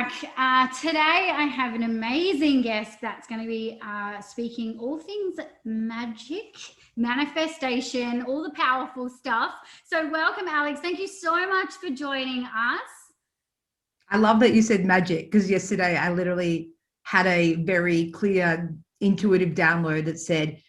back. Today I have an amazing guest that's going to be speaking all things magic, manifestation, all the powerful stuff. So welcome, Alex. Thank you so much for joining us. I love that you said magic, because yesterday I literally had a very clear, intuitive download that said,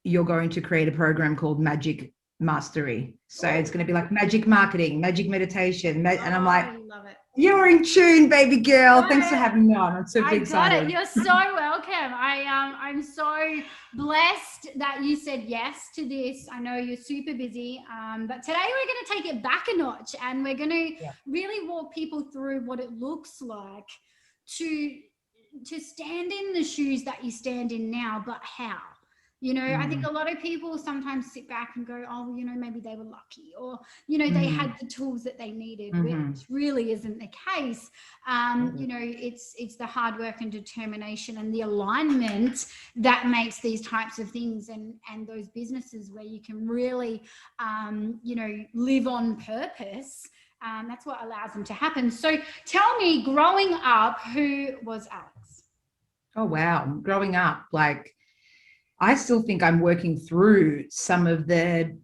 you're going to create a program called Magic Mastery. So it's going to be like magic marketing, magic meditation. And I'm like, I love it. You're in tune, baby girl. Thanks for having me on. I'm super excited. Got it. You're so welcome. I'm so blessed that you said yes to this. I know you're super busy, but today we're going to take it back a notch, and we're going to really walk people through what it looks like to stand in the shoes that you stand in now, but how. You know, I think a lot of people sometimes sit back and go, oh, you know, maybe they were lucky, or, you know, they had the tools that they needed, which really isn't the case. You know, it's the hard work and determination and the alignment that makes these types of things and those businesses where you can really, you know, live on purpose. That's what allows them to happen. So tell me, growing up, who was Alex? Oh, wow. Growing up, like, I still think I'm working through some of the,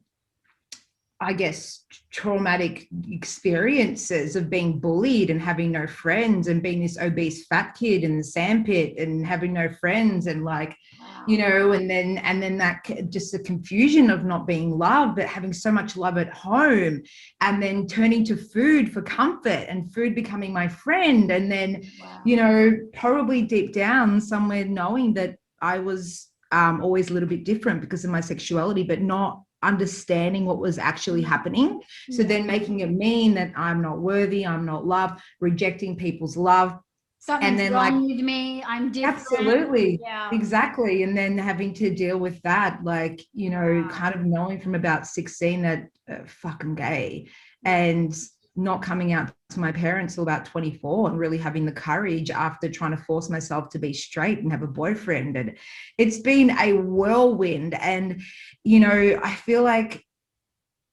I guess, traumatic experiences of being bullied and having no friends and being this obese fat kid in the sandpit and having no friends and like, you know, and then that just the confusion of not being loved, but having so much love at home, and then turning to food for comfort and food becoming my friend. And then, you know, probably deep down somewhere knowing that I was always a little bit different because of my sexuality, but not understanding what was actually happening. So then making it mean that I'm not worthy, I'm not loved, rejecting people's love. Something's and then wrong with me, I'm different. Absolutely. Exactly. And then having to deal with that, like, you know, kind of knowing from about 16 that fuck, I'm gay, and not coming out to my parents till about 24, and really having the courage after trying to force myself to be straight and have a boyfriend. And it's been a whirlwind. And, you know, I feel like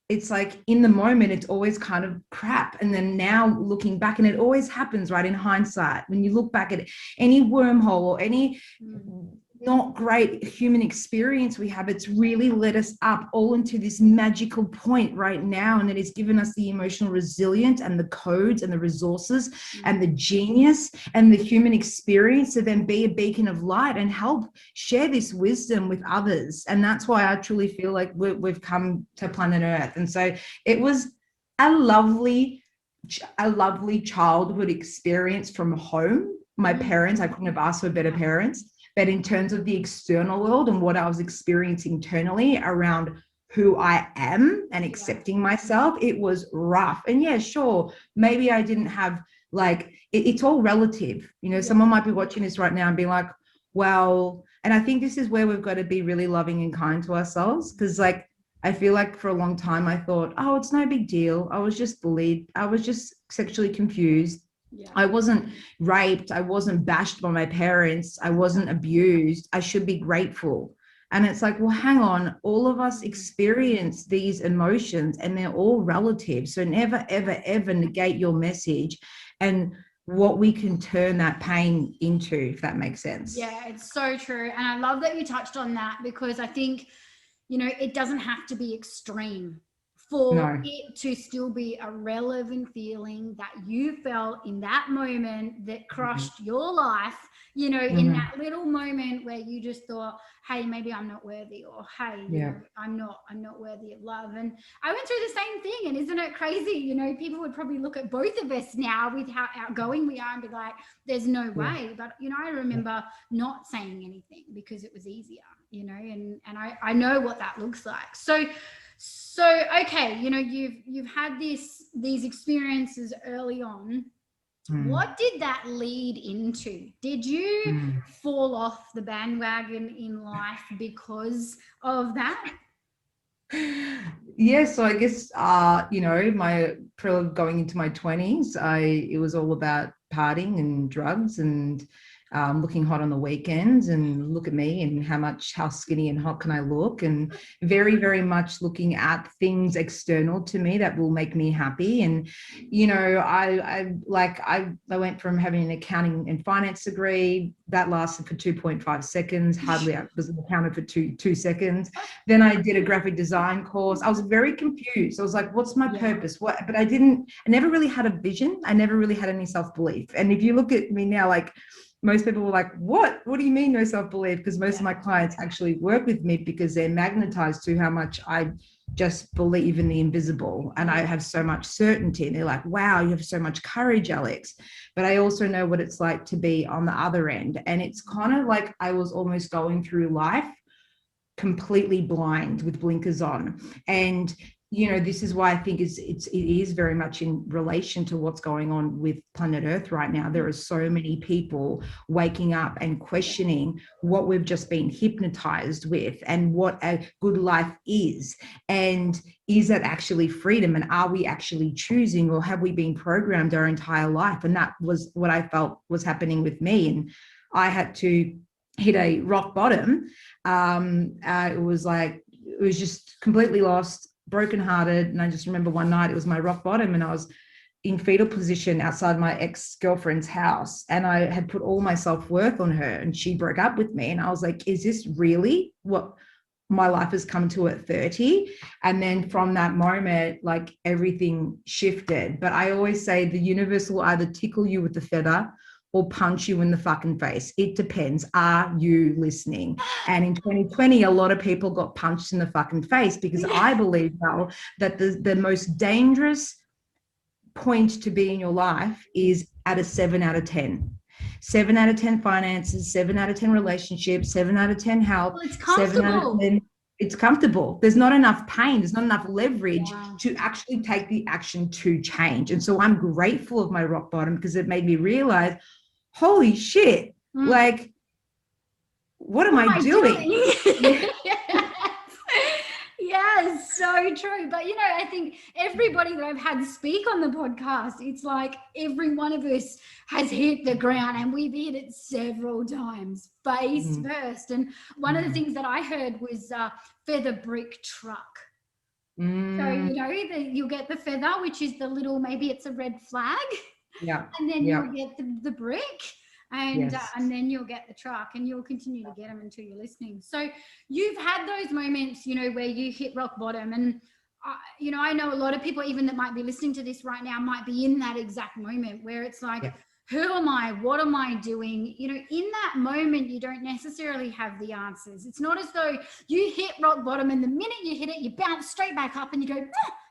it's like in the moment, it's always kind of crap. And then now looking back, and it always happens, right? In hindsight, when you look back at any wormhole or any not great human experience we have, it's really led us up all into this magical point right now. And it has given us the emotional resilience and the codes and the resources and the genius and the human experience to then be a beacon of light and help share this wisdom with others. And that's why I truly feel like we've come to planet Earth. And so it was a lovely childhood experience from home. My parents, I couldn't have asked for better parents. But in terms of the external world and what I was experiencing internally around who I am and accepting myself, it was rough. And yeah, sure, maybe I didn't have like, it's all relative. You know, someone might be watching this right now and be like, well, and I think this is where we've got to be really loving and kind to ourselves. Because like, I feel like for a long time I thought, oh, it's no big deal. I was just bullied. I was just sexually confused. I wasn't raped. I wasn't bashed by my parents. I wasn't abused. I should be grateful. And it's like, well, hang on. All of us experience these emotions and they're all relative. So never, ever, ever negate your message and what we can turn that pain into, if that makes sense. Yeah, it's so true. And I love that you touched on that, because I think, you know, it doesn't have to be extreme for it to still be a relevant feeling that you felt in that moment that crushed your life, you know, in that little moment where you just thought, hey, maybe I'm not worthy, or hey, you know, I'm not worthy of love. And I went through the same thing. And isn't it crazy? You know, people would probably look at both of us now with how outgoing we are and be like, there's no way. But, you know, I remember not saying anything because it was easier, you know, and I know what that looks like. So, okay, you know, you've had these experiences early on. What did that lead into? Did you fall off the bandwagon in life because of that? Yeah, so I guess, you know, going into my 20s, it was all about partying and drugs and looking hot on the weekends, and look at me and how skinny and hot can I look, and very, very much looking at things external to me that will make me happy. And, you know, I went from having an accounting and finance degree that lasted for 2.5 seconds. Hardly, I was an accountant for two seconds. Then I did a graphic design course. I was very confused. I was like, what's my purpose? But I never really had a vision. I never really had any self-belief. And if you look at me now, like, most people were like, what do you mean no self-belief? Because most of my clients actually work with me because they're magnetized to how much I just believe in the invisible, and I have so much certainty. And they're like, wow, you have so much courage, Alex. But I also know what it's like to be on the other end. And it's kind of like I was almost going through life completely blind with blinkers on. And you know, this is why I think it is very much in relation to what's going on with planet Earth right now. There are so many people waking up and questioning what we've just been hypnotized with and what a good life is. And is that actually freedom? And are we actually choosing, or have we been programmed our entire life? And that was what I felt was happening with me. And I had to hit a rock bottom. It was just completely lost, brokenhearted. And I just remember one night, it was my rock bottom, and I was in fetal position outside my ex-girlfriend's house, and I had put all my self-worth on her, and she broke up with me. And I was like, is this really what my life has come to at 30? And then from that moment, like, everything shifted. But I always say the universe will either tickle you with the feather or punch you in the fucking face. It depends. Are you listening? And in 2020, a lot of people got punched in the fucking face, because I believe, Val, that the most dangerous point to be in your life is at a 7 out of 10. 7 out of 10 finances, 7 out of 10 relationships, 7 out of 10 health. Well, it's comfortable. 7 out of 10. It's comfortable. There's not enough pain. There's not enough leverage to actually take the action to change. And so I'm grateful of my rock bottom, because it made me realize, holy shit, like, what am I doing? Yes, so true. But, you know, I think everybody that I've had speak on the podcast, it's like every one of us has hit the ground, and we've hit it several times, face first. And one of the things that I heard was feather brick truck. So, you know, you'll get the feather, which is the little, maybe it's a red flag. Yeah. And then you'll get the brick, and then you'll get the truck, and you'll continue to get them until you're listening. So you've had those moments, you know, where you hit rock bottom. And, you know, I know a lot of people even that might be listening to this right now might be in that exact moment where it's like, who am I? What am I doing? You know, in that moment, you don't necessarily have the answers. It's not as though you hit rock bottom and the minute you hit it, you bounce straight back up and you go,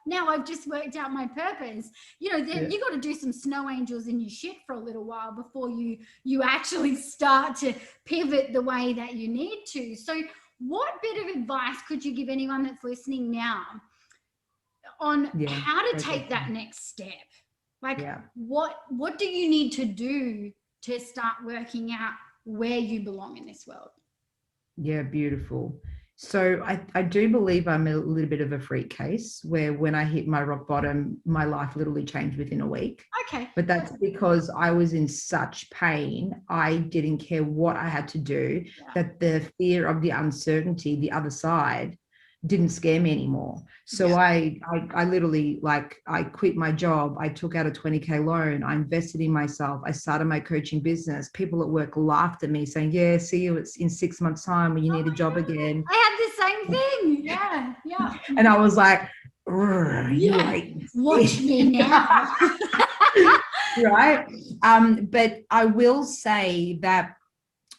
now I've just worked out my purpose. You know, then you got to do some snow angels in your shit for a little while before you actually start to pivot the way that you need to. So what bit of advice could you give anyone that's listening now on how to take that next step? Like, what do you need to do to start working out where you belong in this world? Yeah, beautiful. So I do believe I'm a little bit of a freak case, where when I hit my rock bottom, my life literally changed within a week. Okay. But that's because I was in such pain. I didn't care what I had to do, that the fear of the uncertainty, the other side, didn't scare me anymore. So I literally, like, I quit my job. I took out a 20K loan. I invested in myself. I started my coaching business. People at work laughed at me saying, yeah, see you in 6 months time when you need a job again. I had the same thing. Yeah. And I was like, watch me now. Right. But I will say that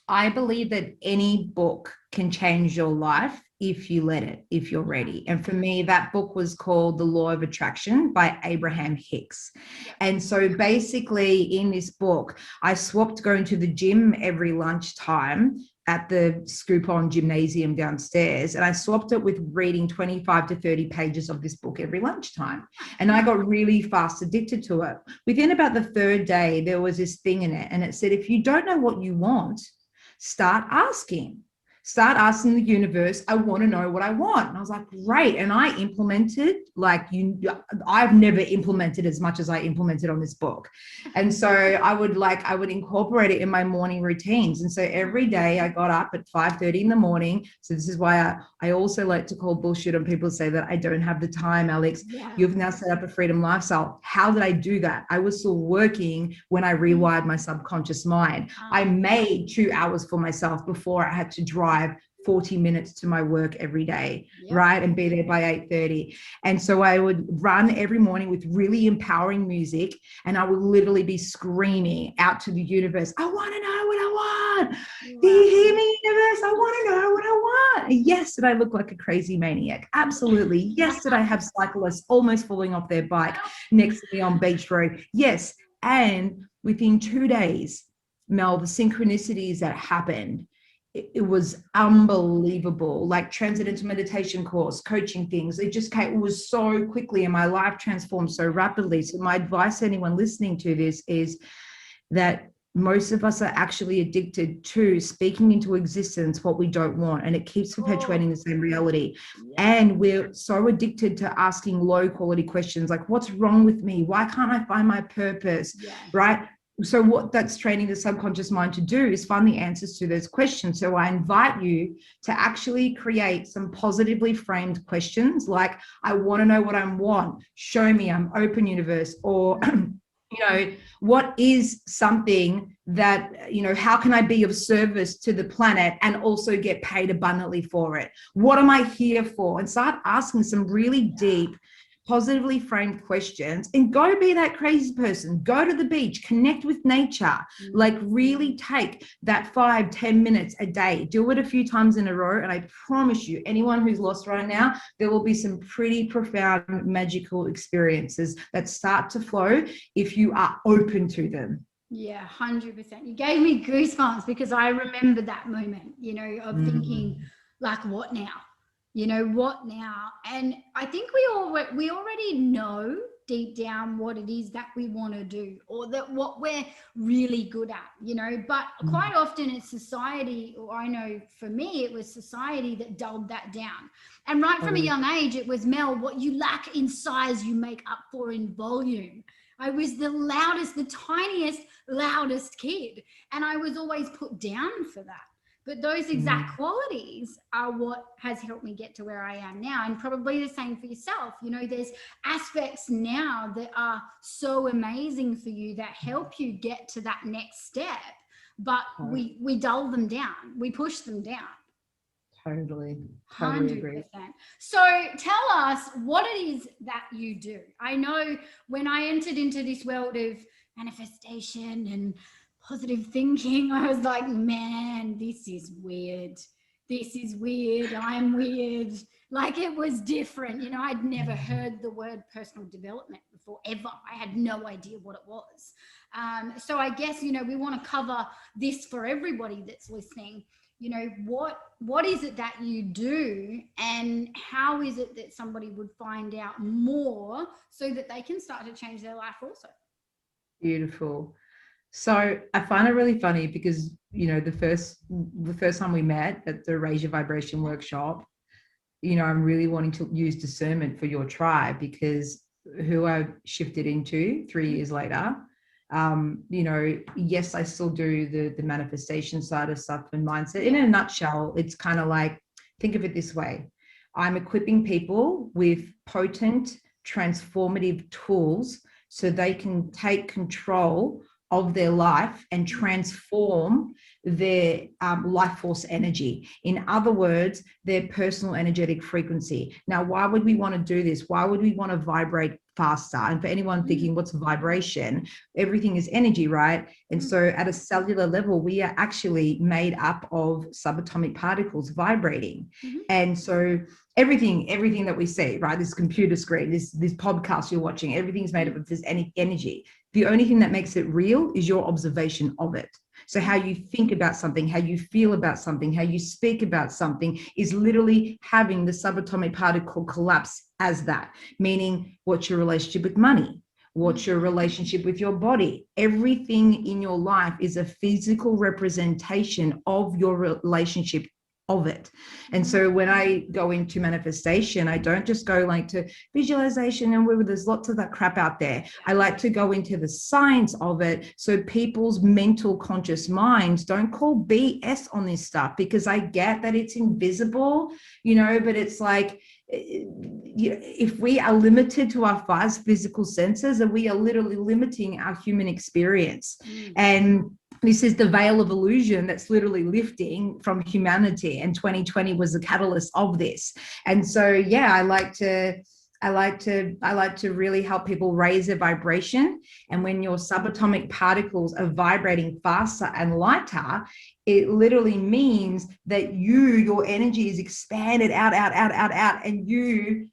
I believe that any book can change your life if you let it, if you're ready. And for me, that book was called The Law of Attraction by Abraham Hicks. And so basically in this book, I swapped going to the gym every lunchtime at the Scoop-On gymnasium downstairs, and I swapped it with reading 25 to 30 pages of this book every lunchtime. And I got really fast addicted to it. Within about the third day, there was this thing in it, and it said, if you don't know what you want, start asking. start asking the universe, I want to know what I want. And I was like, great. And I implemented I've never implemented as much as I implemented on this book. And so I would incorporate it in my morning routines. And so every day I got up at 5:30 in the morning. So this is why I also like to call bullshit on people who say that I don't have the time, Alex. Yeah. You've now set up a freedom lifestyle. How did I do that? I was still working when I rewired my subconscious mind. I made 2 hours for myself before I had to drive 40 minutes to my work every day, right? And be there by 8:30. And so I would run every morning with really empowering music, and I would literally be screaming out to the universe, I want to know what I want. Wow. Do you hear me, universe? I want to know what I want. Yes, did I look like a crazy maniac? Absolutely. Yes, did I have cyclists almost falling off their bike next to me on Beach Road? Yes. And within 2 days, Mel, the synchronicities that happened, it was unbelievable. Like transcendental meditation course, coaching things, it just came, it was so quickly, and my life transformed so rapidly. So my advice to anyone listening to this is that most of us are actually addicted to speaking into existence what we don't want, and it keeps perpetuating the same reality. And we're so addicted to asking low quality questions like, what's wrong with me? Why can't I find my purpose? Right? So what that's training the subconscious mind to do is find the answers to those questions. So I invite you to actually create some positively framed questions like, I want to know what I want. Show me, I'm open, universe. Or, what is something that, how can I be of service to the planet and also get paid abundantly for it? What am I here for? And start asking some really deep, positively framed questions, and go be that crazy person. Go to the beach, connect with nature, like really take that 5-10 minutes a day, do it a few times in a row. And I promise you, anyone who's lost right now, there will be some pretty profound magical experiences that start to flow if you are open to them. Yeah, 100%. You gave me goosebumps because I remember that moment, of thinking like, what now? What now? And I think we already know deep down what it is that we want to do, or that what we're really good at, but quite often it's society, or I know for me, it was society that dulled that down. And right from a young age, it was, Mel, what you lack in size, you make up for in volume. I was the loudest, the tiniest, loudest kid. And I was always put down for that. But those exact qualities are what has helped me get to where I am now. And probably the same for yourself. There's aspects now that are so amazing for you that help you get to that next step. But we dull them down. We push them down. Totally 100%. Agree. So tell us what it is that you do. I know when I entered into this world of manifestation and positive thinking, I was like, man, this is weird. I'm weird. Like, it was different. I'd never heard the word personal development before, ever. I had no idea what it was. So I guess, we want to cover this for everybody that's listening. What is it that you do, and how is it that somebody would find out more so that they can start to change their life also? Beautiful. So I find it really funny because, the first time we met at the Raise Your Vibration workshop, I'm really wanting to use discernment for your tribe, because who I've shifted into 3 years later, yes, I still do the manifestation side of stuff and mindset. In a nutshell, it's kind of like, think of it this way. I'm equipping people with potent, transformative tools so they can take control of their life and transform their life force energy. In other words, their personal energetic frequency. Now, why would we want to do this? Why would we want to vibrate faster? And for anyone thinking, what's vibration? Everything is energy, right? And so at a cellular level, we are actually made up of subatomic particles vibrating. And so everything that we see, right? This computer screen, this podcast you're watching, everything's made up of this energy. The only thing that makes it real is your observation of it. So how you think about something, how you feel about something, how you speak about something is literally having the subatomic particle collapse as that, meaning what's your relationship with money? What's your relationship with your body? Everything in your life is a physical representation of your relationship of it. And so when I go into manifestation, I don't just go like to visualization and where there's lots of that crap out there. I like to go into the science of it, so people's mental conscious minds don't call BS on this stuff, because I get that it's invisible, you know, but it's like, if we are limited to our five physical senses, and we are literally limiting our human experience. And this is the veil of illusion that's literally lifting from humanity, and 2020 was the catalyst of this. And so yeah, I like to really help people raise their vibration. And when your subatomic particles are vibrating faster and lighter, it literally means that your energy is expanded out, and you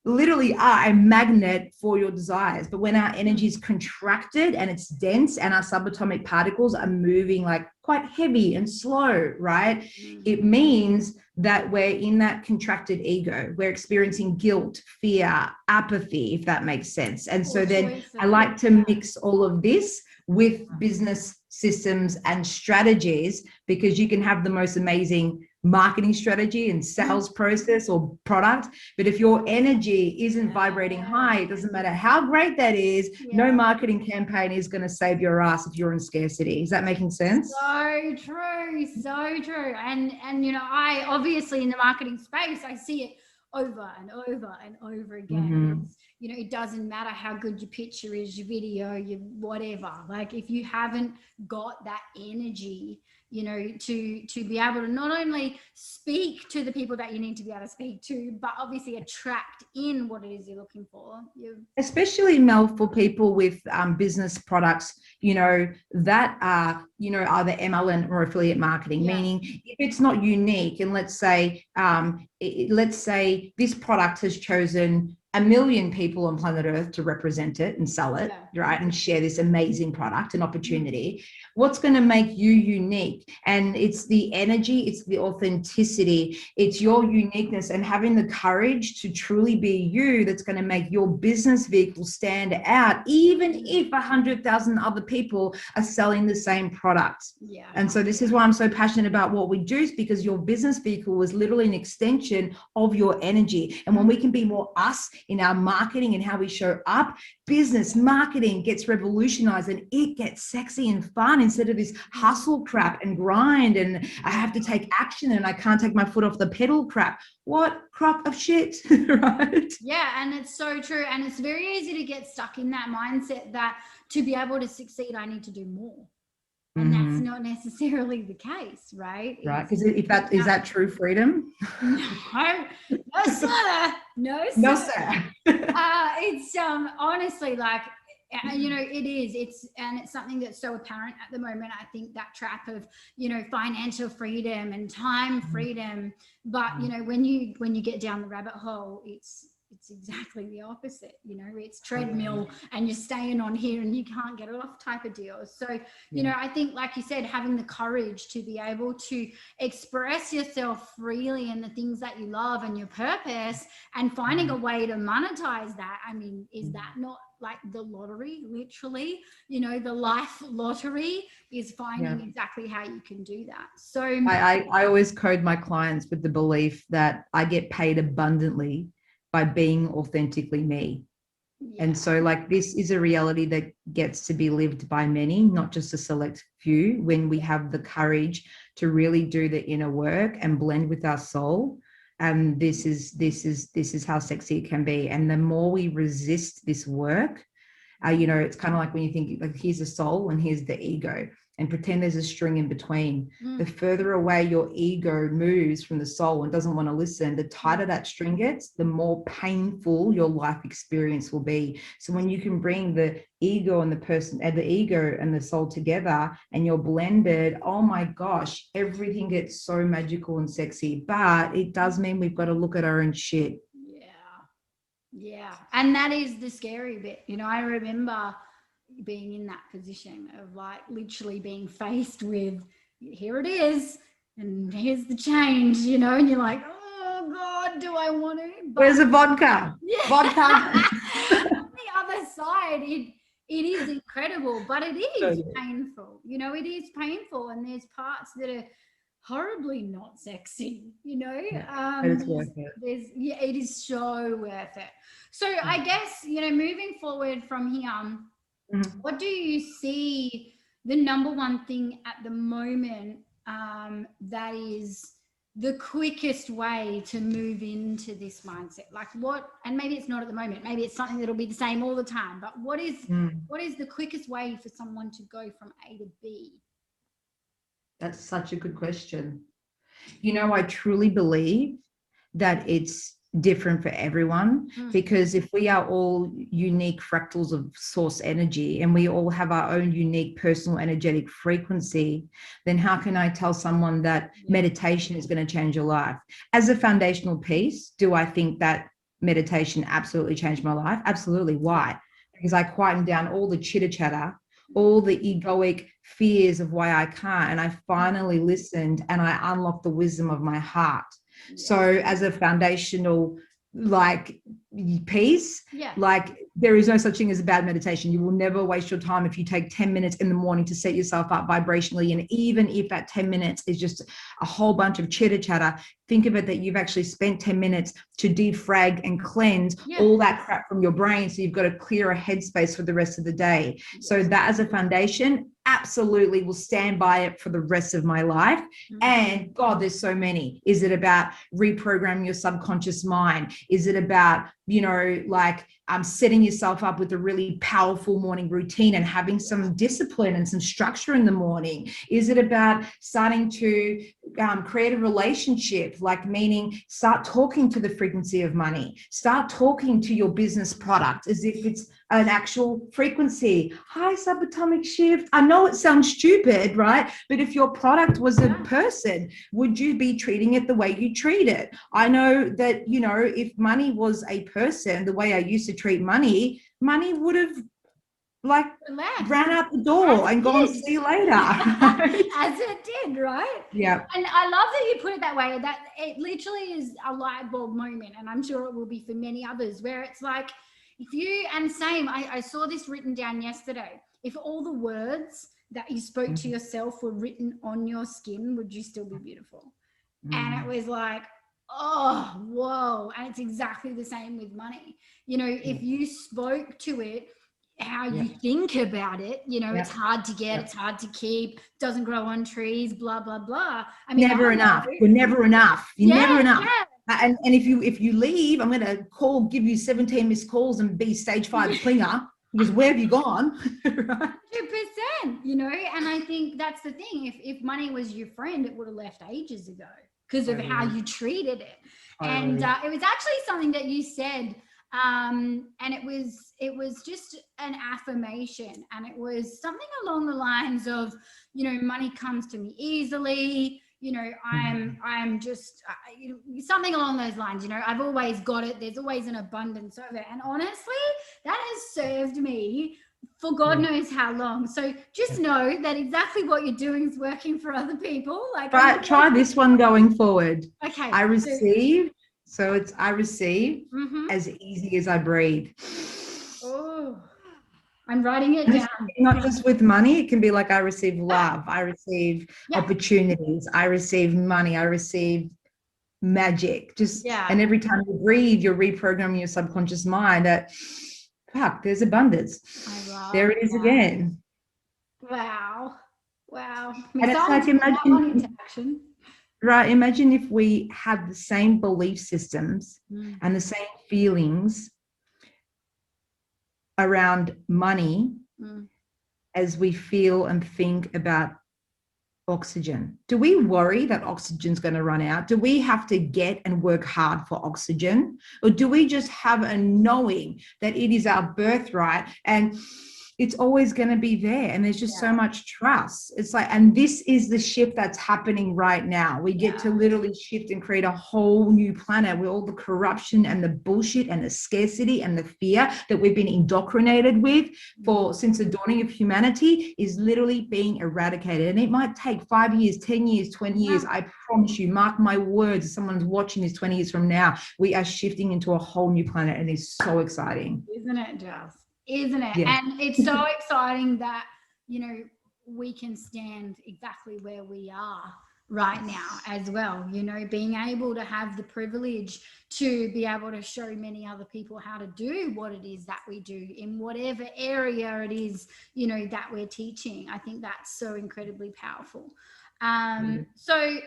literally are a magnet for your desires. But when our energy is contracted and it's dense, and our subatomic particles are moving like quite heavy and slow, right? It means that we're in that contracted ego. We're experiencing guilt, fear, apathy, if that makes sense. And so then I like to mix all of this with business systems and strategies, because you can have the most amazing marketing strategy and sales process or product, but if your energy isn't vibrating high, it doesn't matter how great that is. No marketing campaign is going to save your ass if you're in scarcity. Is that making sense? So true, so true. And you know, I obviously in the marketing space, I see it over and over and over again. You know, it doesn't matter how good your picture is, your video, your whatever. Like if you haven't got that energy, you know, to be able to not only speak to the people that you need to be able to speak to, but obviously attract in what it is you're looking for. Especially, Mel, for people with business products, you know, that are, you know, either MLM or affiliate marketing, meaning if it's not unique, and let's say this product has chosen 1 million people on planet Earth to represent it and sell it, right? And share this amazing product and opportunity. What's going to make you unique? And it's the energy, it's the authenticity, it's your uniqueness, and having the courage to truly be you that's going to make your business vehicle stand out, even if 100,000 other people are selling the same product. And so this is why I'm so passionate about what we do, is because your business vehicle was literally an extension of your energy. And when we can be more us in our marketing and how we show up, business marketing gets revolutionized, and it gets sexy and fun instead of this hustle crap and grind and I have to take action and I can't take my foot off the pedal crap. What crock of shit, right? Yeah, and it's so true. And it's very easy to get stuck in that mindset that to be able to succeed, I need to do more. And that's not necessarily the case, right? Right, because is that true freedom? No, sir. No, sir. No, sir. It's honestly, like, you know, it's something that's so apparent at the moment. I think that trap of, you know, financial freedom and time freedom, but you know, when you get down the rabbit hole, it's exactly the opposite. You know, it's treadmill and you're staying on here and you can't get off type of deal. So, you know, I think, like you said, having the courage to be able to express yourself freely and the things that you love and your purpose, and finding a way to monetize that. I mean, is that not like the lottery? Literally, you know, the life lottery is finding exactly how you can do that. So I always code my clients with the belief that I get paid abundantly by being authentically me. And so like this is a reality that gets to be lived by many, not just a select few, when we have the courage to really do the inner work and blend with our soul. And this is how sexy it can be. And the more we resist this work, you know, it's kind of like when you think like here's a soul and here's the ego, and pretend there's a string in between. The further away your ego moves from the soul and doesn't want to listen, the tighter that string gets, the more painful your life experience will be. So when you can bring the ego and the ego and the soul together and you're blended, oh my gosh, everything gets so magical and sexy. But it does mean we've got to look at our own shit. Yeah. And that is the scary bit. You know, I remember being in that position of like literally being faced with, here it is and here's the change, you know, and you're like, oh God, do I want to? But where's the vodka? Vodka. On the other side, it is incredible, but it is painful. You know, it is painful, and there's parts that are horribly not sexy, you know. But it's worth it. It is so worth it. So I guess, you know, moving forward from here, what do you see the number one thing at the moment that is the quickest way to move into this mindset? Like what, and maybe it's not at the moment, maybe it's something that'll be the same all the time, but what is the quickest way for someone to go from A to B? That's such a good question. You know, I truly believe that it's different for everyone, because if we are all unique fractals of source energy and we all have our own unique personal energetic frequency, then how can I tell someone that meditation is going to change your life? As a foundational piece, do I think that meditation absolutely changed my life? Absolutely. Why? Because I quietened down all the chitter chatter, all the egoic fears of why I can't, and I finally listened and I unlocked the wisdom of my heart. So as a foundational like piece, like there is no such thing as a bad meditation. You will never waste your time if you take 10 minutes in the morning to set yourself up vibrationally. And even if that 10 minutes is just a whole bunch of chitter chatter, think of it that you've actually spent 10 minutes to defrag and cleanse all that crap from your brain. So you've got a clearer headspace for the rest of the day. So that as a foundation, absolutely will stand by it for the rest of my life. And God, there's so many. Is it about reprogramming your subconscious mind? Is it about, you know, like setting yourself up with a really powerful morning routine and having some discipline and some structure in the morning? Is it about starting to create a relationship, like meaning start talking to the frequency of money, start talking to your business product as if it's an actual frequency? Hi, subatomic shift. I know it sounds stupid, right? But if your product was a person, would you be treating it the way you treat it? I know that, you know, if money was a person, the way I used to treat money, money would have like ran out the door and gone, see you later. As it did, right? Yeah. And I love that you put it that way, that it literally is a light bulb moment, and I'm sure it will be for many others, where it's like, if you, and same, I saw this written down yesterday, if all the words that you spoke to yourself were written on your skin, would you still be beautiful? And it was like, oh, whoa. And it's exactly the same with money. You know, if you spoke to it, how you think about it, you know, it's hard to get, it's hard to keep, doesn't grow on trees, blah, blah, blah. I mean, never enough. You're never enough. You're never enough. And if you leave, I'm going to give you 17 missed calls and be stage 5 clinger, because where have you gone? 100%, you know. And I think that's the thing. If money was your friend, it would have left ages ago because of how you treated it. And it was actually something that you said, and it was just an affirmation, and it was something along the lines of, you know, money comes to me easily. You know, I'm just something along those lines. You know, I've always got it. There's always an abundance of it. And honestly, that has served me for God knows how long. So just know that exactly what you're doing is working for other people. Like, try this one going forward. Okay. I receive. So it's I receive as easy as I breathe. Oh. I'm writing it down. Not just with money, it can be like I receive love, I receive opportunities, I receive money, I receive magic. And every time you breathe, you're reprogramming your subconscious mind that, fuck, there's abundance. There it is again. Wow. And it's like, imagine if we had the same belief systems and the same feelings around money as we feel and think about oxygen. Do we worry that oxygen's going to run out? Do we have to get and work hard for oxygen? Or do we just have a knowing that it is our birthright and it's always going to be there? And there's just so much trust. It's like, and this is the shift that's happening right now. We get to literally shift and create a whole new planet where all the corruption and the bullshit and the scarcity and the fear that we've been indoctrinated with since the dawning of humanity is literally being eradicated. And it might take 5 years, 10 years, 20 years. I promise you, mark my words, if someone's watching this 20 years from now, we are shifting into a whole new planet, and it's so exciting. Isn't it just? Isn't it? Yeah. And it's so exciting that, you know, we can stand exactly where we are right now as well, you know, being able to have the privilege to be able to show many other people how to do what it is that we do in whatever area it is, you know, that we're teaching. I think that's so incredibly powerful. So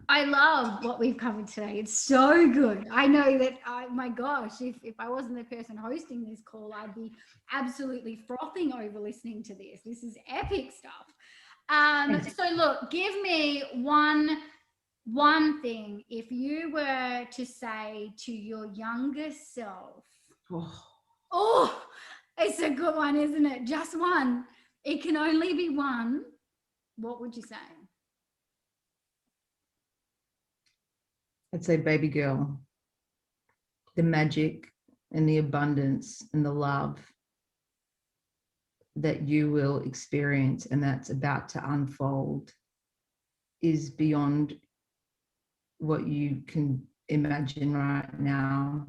I love what we've covered today. It's so good. I know that, my gosh, if I wasn't the person hosting this call, I'd be absolutely frothing over listening to this. This is epic stuff. So look, give me one thing, if you were to say to your younger self, oh, it's a good one, isn't it? Just one. It can only be one. What would you say? I'd say, baby girl, the magic and the abundance and the love that you will experience and that's about to unfold is beyond what you can imagine right now.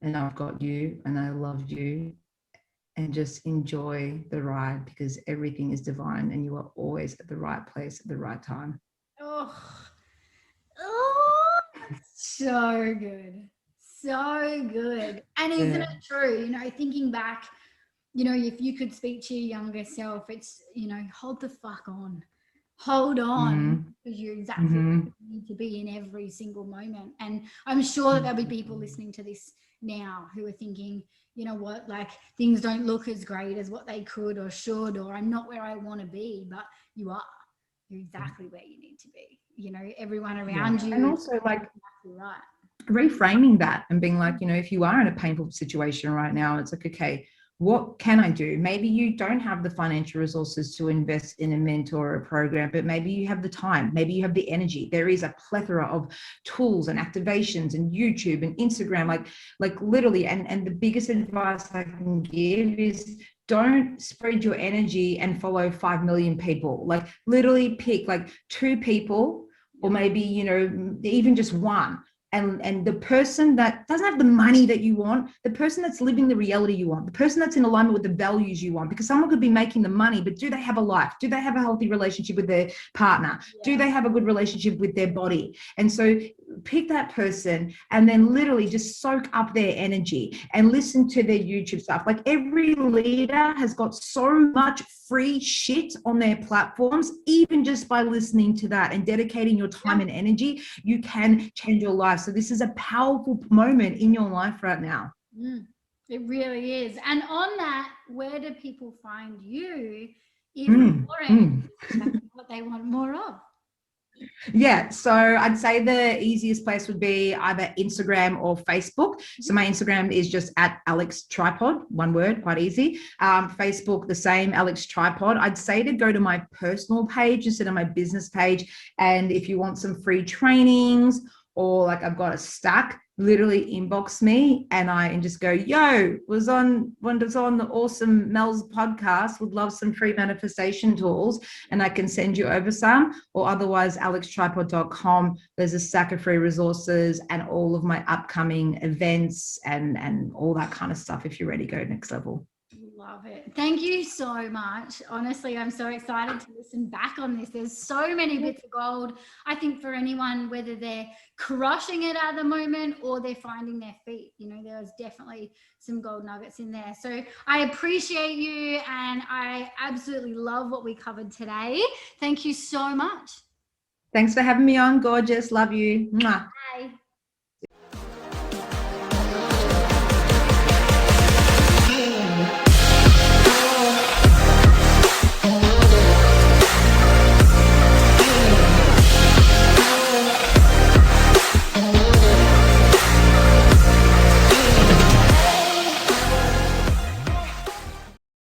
And I've got you and I love you, and just enjoy the ride, because everything is divine and you are always at the right place at the right time. So good. So good. And isn't it true? You know, thinking back, you know, if you could speak to your younger self, it's, you know, hold the fuck on. Hold on, because you're exactly where you need to be in every single moment. And I'm sure that there'll be people listening to this now who are thinking, you know what, like things don't look as great as what they could or should, or I'm not where I want to be, but you are. You're exactly where you need to be. You know, everyone around you. And also, like, exactly right. Reframing that and being like, you know, if you are in a painful situation right now, it's like, okay, what can I do? Maybe you don't have the financial resources to invest in a mentor or a program, but maybe you have the time, maybe you have the energy. There is a plethora of tools and activations and YouTube and Instagram, like literally. And the biggest advice I can give is, don't spread your energy and follow 5 million people. Like, literally pick like 2 people, or maybe, you know, even just one. And the person that doesn't have the money that you want, the person that's living the reality you want, the person that's in alignment with the values you want, because someone could be making the money, but do they have a life? Do they have a healthy relationship with their partner? Do they have a good relationship with their body? And so pick that person and then literally just soak up their energy and listen to their YouTube stuff. Like, every leader has got so much free shit on their platforms. Even just by listening to that and dedicating your time and energy, you can change your life. So this is a powerful moment in your life right now. It really is. And on that, where do people find you if what they want more of? Yeah, so I'd say the easiest place would be either Instagram or Facebook. So my Instagram is just at Alex Tripod, one word, quite easy. Facebook, the same, Alex Tripod. I'd say to go to my personal page instead of my business page. And if you want some free trainings, or like I've got a stack, literally inbox me and just go, yo, was on the awesome Mel's podcast, would love some free manifestation tools, and I can send you over some. Or otherwise, alextripod.com, there's a stack of free resources and all of my upcoming events and all that kind of stuff if you're ready to go next level. Love it. Thank you so much. Honestly, I'm so excited to listen back on this. There's so many bits of gold. I think for anyone, whether they're crushing it at the moment or they're finding their feet, you know, there's definitely some gold nuggets in there. So I appreciate you and I absolutely love what we covered today. Thank you so much. Thanks for having me on. Gorgeous. Love you. Mwah.